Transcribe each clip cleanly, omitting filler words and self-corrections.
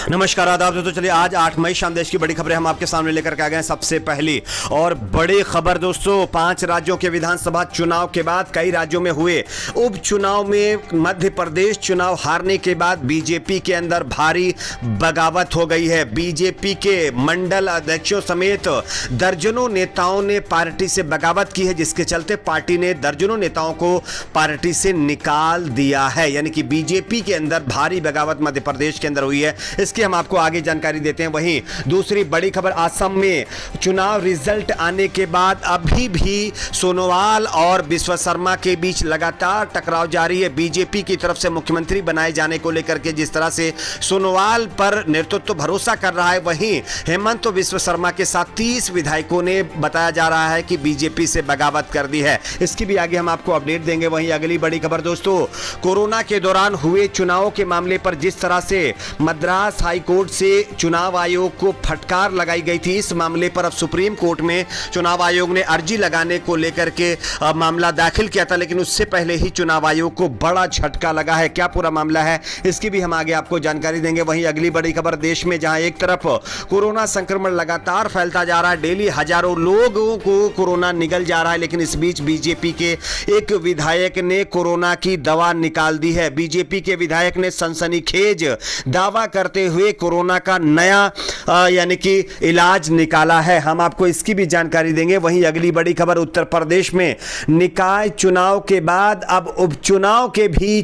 नमस्कार आदाब दोस्तों। चलिए आज 8 मई शाम देश की बड़ी खबरें हम आपके सामने लेकर के आ गए हैं। सबसे पहली और बड़ी खबर दोस्तों, 5 राज्यों के विधानसभा चुनाव के बाद कई राज्यों में हुए उपचुनाव में मध्य प्रदेश चुनाव हारने के बाद बीजेपी के अंदर भारी बगावत हो गई है। बीजेपी के मंडल अध्यक्षों समेत दर्जनों नेताओं ने पार्टी से बगावत की है, जिसके चलते पार्टी ने दर्जनों नेताओं को पार्टी से निकाल दिया है। यानी कि बीजेपी के अंदर भारी बगावत मध्य प्रदेश के अंदर हुई है, इसकी हम आपको आगे जानकारी देते हैं। वहीं दूसरी बड़ी खबर, असम में चुनाव रिजल्ट आने के बाद अभी भी सोनोवाल और विश्व शर्मा के बीच लगातार टकराव जारी है। बीजेपी की तरफ से मुख्यमंत्री बनाए जाने को लेकर के जिस तरह से सोनोवाल पर नेतृत्व भरोसा कर रहा है, वहीं हेमंत विश्व शर्मा के साथ 30 विधायकों ने बताया जा रहा है कि बीजेपी से बगावत कर दी है। इसकी भी आगे हम आपको अपडेट देंगे। वहीं अगली बड़ी खबर दोस्तों, कोरोना के दौरान हुए चुनावों के मामले पर जिस तरह से मद्रास हाई कोर्ट से चुनाव आयोग को फटकार लगाई गई थी, इस मामले पर अब सुप्रीम कोर्ट में चुनाव आयोग ने अर्जी लगाने को लेकर के मामला दाखिल किया था, लेकिन उससे पहले ही चुनाव आयोग को बड़ा झटका लगा है। क्या पूरा मामला है, इसकी भी हम आगे आपको जानकारी देंगे। वहीं अगली बड़ी खबर, देश में जहां एक तरफ कोरोना संक्रमण लगातार फैलता जा रहा है, डेली हजारों लोगों को कोरोना निगल जा रहा है, लेकिन इस बीच बीजेपी के एक विधायक ने कोरोना की दवा निकाल दी है। बीजेपी के विधायक ने सनसनीखेज दावा करते हुए कोरोना का नया यानी कि इलाज निकाला है। हम आपको इसकी भी जानकारी देंगे। वहीं अगली बड़ी खबर, उत्तर प्रदेश में निकाय चुनाव के बाद अब उपचुनाव के भी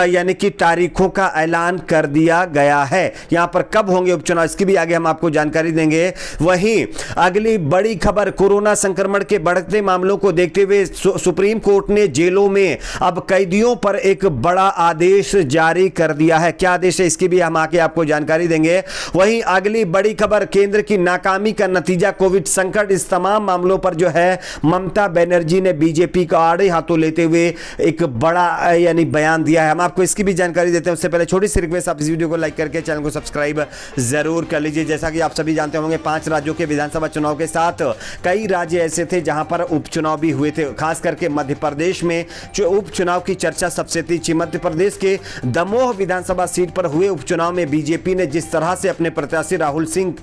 यानी कि तारीखों का ऐलान कर दिया गया है। यहां पर कब होंगे उपचुनाव, इसकी भी आगे हम आपको जानकारी देंगे। वहीं अगली बड़ी खबर, कोरोना संक्रमण के बढ़ते मामलों को देखते हुए सुप्रीम कोर्ट ने जेलों में अब कैदियों पर एक बड़ा आदेश जारी कर दिया है। क्या आदेश है, इसकी भी हम आगे आपको जानकारी देंगे। वहीं अगली बड़ी खबर, केंद्र की नाकामी का नतीजा कोविड संकट, इस तमाम मामलों पर जो है ममता बनर्जी ने बीजेपी को आड़े हाथों लेते हुए एक बड़ा यानी बयान दिया है। हम आपको इसकी भी जानकारी देते हैं। उससे पहले छोटी सी रिक्वेस्ट, आप इस वीडियो को लाइक करके चैनल को सब्सक्राइब जरूर कर लीजिए। जैसा कि आप सभी जानते होंगे, 5 राज्यों के विधानसभा चुनाव के साथ कई राज्य ऐसे थे जहां पर उपचुनाव भी हुए थे। खास करके मध्य प्रदेश में जो उपचुनाव की चर्चा सबसे थी। मध्य प्रदेश के दमोह विधानसभा सीट पर हुए उपचुनाव में बीजेपी ने जिस तरह से अपने प्रत्याशी राहुल सिंह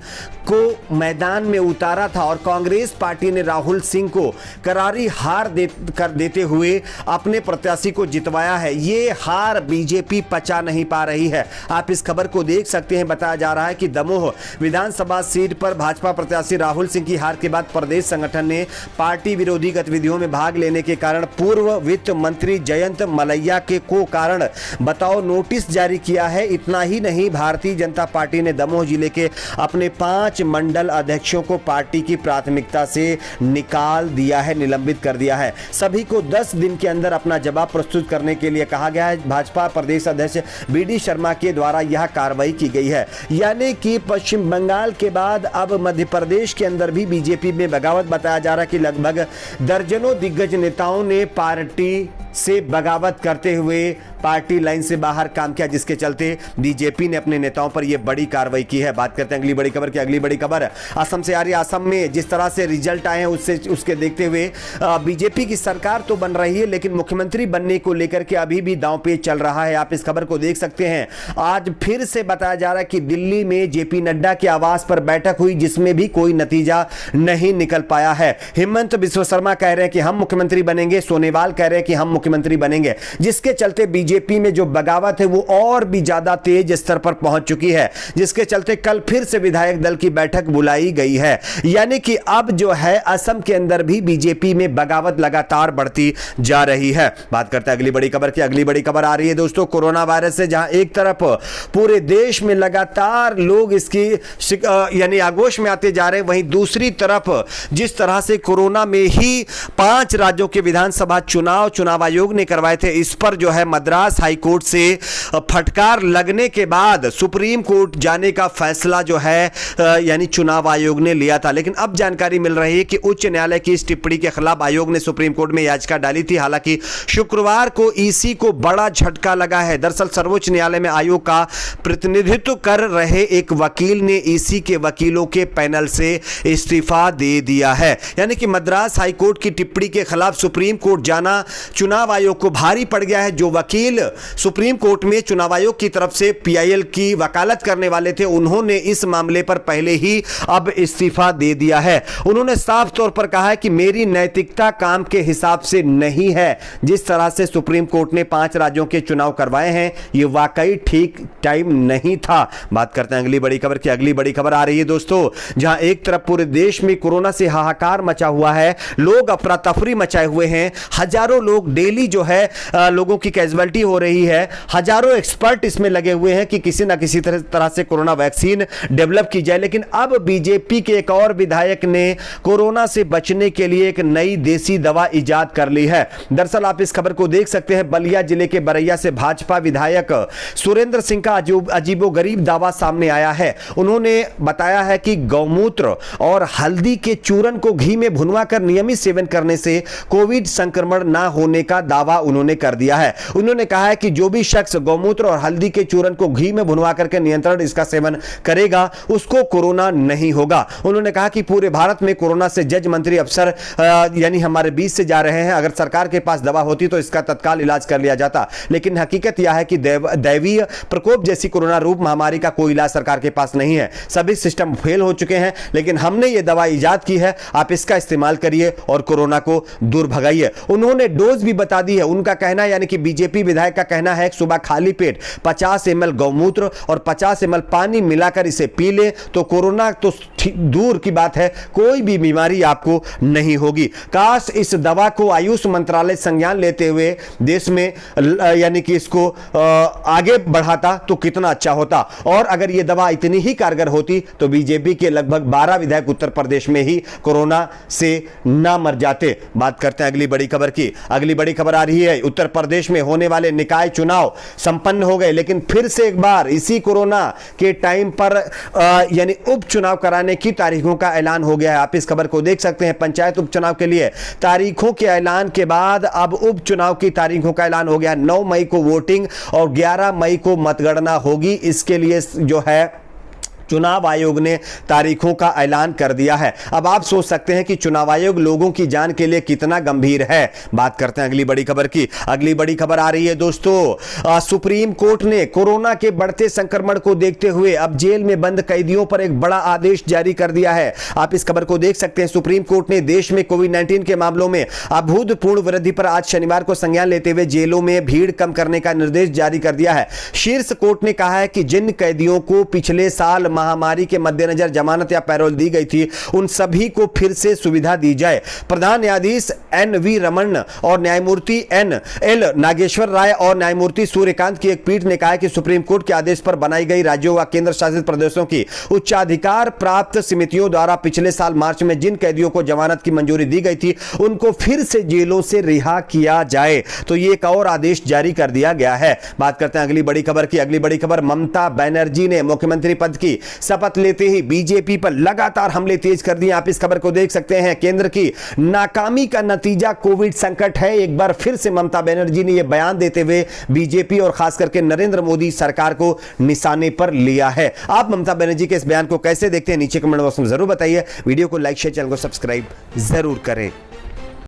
को मैदान में उतारा था और कांग्रेस पार्टी ने राहुल सिंह को करारी हार देते हुए अपने प्रत्याशी को जितवाया है, ये हार बीजेपी पचा नहीं पा रही है। आप इस खबर को देख सकते हैं। बताया जा रहा है कि दमोह विधानसभा सीट पर भाजपा प्रत्याशी राहुल सिंह की हार के बाद प्रदेश संगठन ने पार्टी विरोधी गतिविधियों में भाग लेने के कारण पूर्व वित्त मंत्री जयंत मलैया के को कारण बताओ नोटिस जारी किया है। इतना ही नहीं, भारतीय जनता पार्टी ने दमोह जिले के अपने 5 मंडल अध्यक्षों को पार्टी की प्राथमिकता से निकाल दिया है, निलंबित कर दिया है। सभी को 10 दिन के अंदर अपना जवाब प्रस्तुत करने के लिए कहा गया है। भाजपा प्रदेश अध्यक्ष बीडी शर्मा के द्वारा यह कार्रवाई की गई है। यानी कि पश्चिम बंगाल के बाद अब मध्य प्रदेश के अंदर भी बीजेपी में बगावत। बताया जा रहा है कि लगभग दर्जनों दिग्गज नेताओं ने पार्टी से बगावत करते हुए पार्टी लाइन से बाहर काम किया, जिसके चलते बीजेपी ने अपने नेताओं पर यह बड़ी कार्रवाई की है। बात करते हैं अगली बड़ी खबर की। अगली बड़ी खबर असम से आ रही है। असम में जिस तरह से रिजल्ट आए हैं उसके देखते हुए बीजेपी की सरकार तो बन रही है, लेकिन मुख्यमंत्री बनने को लेकर के अभी भी दांव पेच चल रहा है। आप इस खबर को देख सकते हैं। आज फिर से बताया जा रहा है कि दिल्ली में जेपी नड्डा के आवास पर बैठक हुई, जिसमें भी कोई नतीजा नहीं निकल पाया है। हेमंत विश्व शर्मा कह रहे हैं कि हम मुख्यमंत्री बनेंगे, सोनोवाल कह रहे हैं कि हम मुख्यमंत्री बनेंगे, जिसके चलते बीजेपी में जो बगावत है वो और भी ज्यादा तेज स्तर पर पहुंच चुकी है, जिसके चलते कल फिर से विधायक दल की बैठक बुलाई गई है। यानी कि अब जो है असम के अंदर भी बीजेपी में बगावत लगातार बढ़ती जा रही है। बात करते हैं अगली बड़ी खबर की। अगली बड़ी खबर आ रही है दोस्तों, कोरोना वायरस से जहां एक तरफ पूरे देश में लगातार लोग इसकी यानी आगोश में आते जा रहे हैं, वहीं दूसरी तरफ जिस तरह से कोरोना में ही 5 राज्यों के विधानसभा चुनाव आयोग ने करवाए थे, इस पर जो है मद्रास हाई कोर्ट से फटकार लगने के बाद सुप्रीम कोर्ट जाने का फैसला जो है यानी चुनाव आयोग ने लिया था। लेकिन अब जानकारी मिल रही है कि उच्च न्यायालय की इस टिप्पणी के खिलाफ आयोग ने सुप्रीम कोर्ट में याचिका डाली थी। हालांकि शुक्रवार को ईसी को बड़ा झटका लगा है। दरअसल सर्वोच्च न्यायालय में आयोग का प्रतिनिधित्व कर रहे एक वकील ने ईसी के वकीलों के पैनल से इस्तीफा दे दिया है। यानी कि मद्रास हाई कोर्ट की टिप्पणी के खिलाफ सुप्रीम कोर्ट जाना चुनाव चुनाव आयोग को भारी पड़ गया है। जो वकील सुप्रीम कोर्ट में चुनाव आयोग की तरफ से पीआईएल की वकालत करने वाले थे, उन्होंने इस मामले पर पहले ही अब इस्तीफा दे दिया है। उन्होंने साफ तौर पर कहा है कि मेरी नैतिकता काम के हिसाब से नहीं है। जिस तरह से सुप्रीम कोर्ट ने 5 राज्यों के चुनाव करवाए हैं, यह वाकई ठीक टाइम नहीं था। बात करते हैं अगली बड़ी खबर की। अगली बड़ी खबर आ रही है दोस्तों, जहां एक तरफ पूरे देश में कोरोना से हाहाकार मचा हुआ है, लोग अफरा तफरी मचाए हुए हैं, हजारों लोग डेली जो है लोगों की कैजुअलिटी हो रही है, हजारों एक्सपर्ट इसमें लगे हुए हैं कि किसी ना किसी तरह से कोरोना वैक्सीन डेवलप की जाए। लेकिन अब बीजेपी के एक और विधायक ने कोरोना से बचने के लिए एक नई देसी दवा इजाद कर ली है। दरअसल आप इस खबर को देख सकते हैं, बलिया जिले के बरैया से भाजपा विधायक सुरेंद्र सिंह का अजीबोगरीब दावा सामने आया है। उन्होंने बताया है कि गौमूत्र और हल्दी के चूर्ण को घी में भुनवा कर नियमित सेवन करने से कोविड संक्रमण ना होने का दावा उन्होंने कर दिया है। उन्होंने कहा है कि जो भी शख्स गौमूत्र और हल्दी के चूर्ण को घी में भुनवा करके नियंत्रण इसका सेवन करेगा, उसको कोरोना नहीं होगा। उन्होंने कहा कि पूरे भारत में कोरोना से जज, मंत्री, अफसर यानी हमारे बीच से जा रहे हैं। अगर सरकार के पास दवा होती तो इसका तत्काल इलाज कर लिया जाता, लेकिन हकीकत यह है कि दैवीय प्रकोप जैसी कोरोना रूप महामारी का कोई इलाज सरकार के पास नहीं है। सभी सिस्टम फेल हो चुके हैं, लेकिन हमने ये दवा इजाद की है, आप इसका इस्तेमाल करिए और कोरोना को दूर भगाइए। उन्होंने डोज भी बता दी है। उनका कहना यानी कि बीजेपी विधायक का कहना है कि सुबह खाली पेट 50 ml गौमूत्र और 50 ml पानी मिलाकर इसे पी ले तो कोरोना तो दूर की बात है, कोई भी बीमारी आपको नहीं होगी। काश इस दवा को आयुष मंत्रालय संज्ञान लेते हुए देश में यानी कि इसको आगे बढ़ाता तो कितना अच्छा होता। और अगर यह दवा इतनी ही कारगर होती तो बीजेपी के लगभग 12 विधायक उत्तर प्रदेश में ही कोरोना से ना मर जाते। बात करते हैं अगली बड़ी खबर की। अगली बड़ी खबर आ रही है, उत्तर प्रदेश में होने वाले निकाय चुनाव संपन्न हो गए, लेकिन फिर से एक बार इसी कोरोना के टाइम पर यानी उपचुनाव कराने की तारीखों का ऐलान हो गया है। आप इस खबर को देख सकते हैं। पंचायत उपचुनाव के लिए तारीखों के ऐलान के बाद अब उपचुनाव की तारीखों का ऐलान हो गया। 9 मई को वोटिंग और 11 मई को मतगणना होगी। इसके लिए जो है चुनाव आयोग ने तारीखों का ऐलान कर दिया है। अब आप सोच सकते हैं कि चुनाव आयोग लोगों की जान के लिए कितना गंभीर है। बात करते हैं अगली बड़ी खबर की। अगली बड़ी खबर आ रही है दोस्तों, सुप्रीम कोर्ट ने कोरोना के बढ़ते संक्रमण को देखते हुए अब जेल में बंद कैदियों पर एक बड़ा आदेश जारी कर दिया है। आप इस खबर को देख सकते हैं। सुप्रीम कोर्ट ने देश में कोविड-19 के मामलों में अभूतपूर्व वृद्धि पर आज शनिवार को संज्ञान लेते हुए जेलों में भीड़ कम करने का निर्देश जारी कर दिया है। शीर्ष कोर्ट ने कहा है कि जिन कैदियों को पिछले साल महामारी के मद्देनजर जमानत या पैरोल दी गई थी, उन सभी को फिर से सुविधा दी जाए। प्रधान न्यायाधीश एन.वी. रमन और न्यायमूर्ति एन.एल. नागेश्वर राय और न्यायमूर्ति सूर्यकांत की एक पीठ ने कहा कि सुप्रीम कोर्ट के आदेश पर बनाई गई राज्यों व केंद्र शासित प्रदेशों की उच्चाधिकार प्राप्त समितियों द्वारा पिछले साल मार्च में जिन कैदियों को जमानत की मंजूरी दी गई थी, उनको फिर से जेलों से रिहा किया जाए। तो ये एक और आदेश जारी कर दिया गया है। बात करते हैं अगली बड़ी खबर की। अगली बड़ी खबर, ममता बनर्जी ने मुख्यमंत्री पद की शपथ लेते ही बीजेपी पर लगातार हमले तेज कर दिए। आप इस खबर को देख सकते हैं। केंद्र की नाकामी का नतीजा कोविड संकट है। एक बार फिर से ममता बनर्जी ने यह बयान देते हुए बीजेपी और खास करके नरेंद्र मोदी सरकार को निशाने पर लिया है। आप ममता बनर्जी के इस बयान को कैसे देखते हैं, नीचे कमेंट बॉक्स में जरूर बताइए। वीडियो को लाइक शेयर, चैनल को सब्सक्राइब जरूर करें।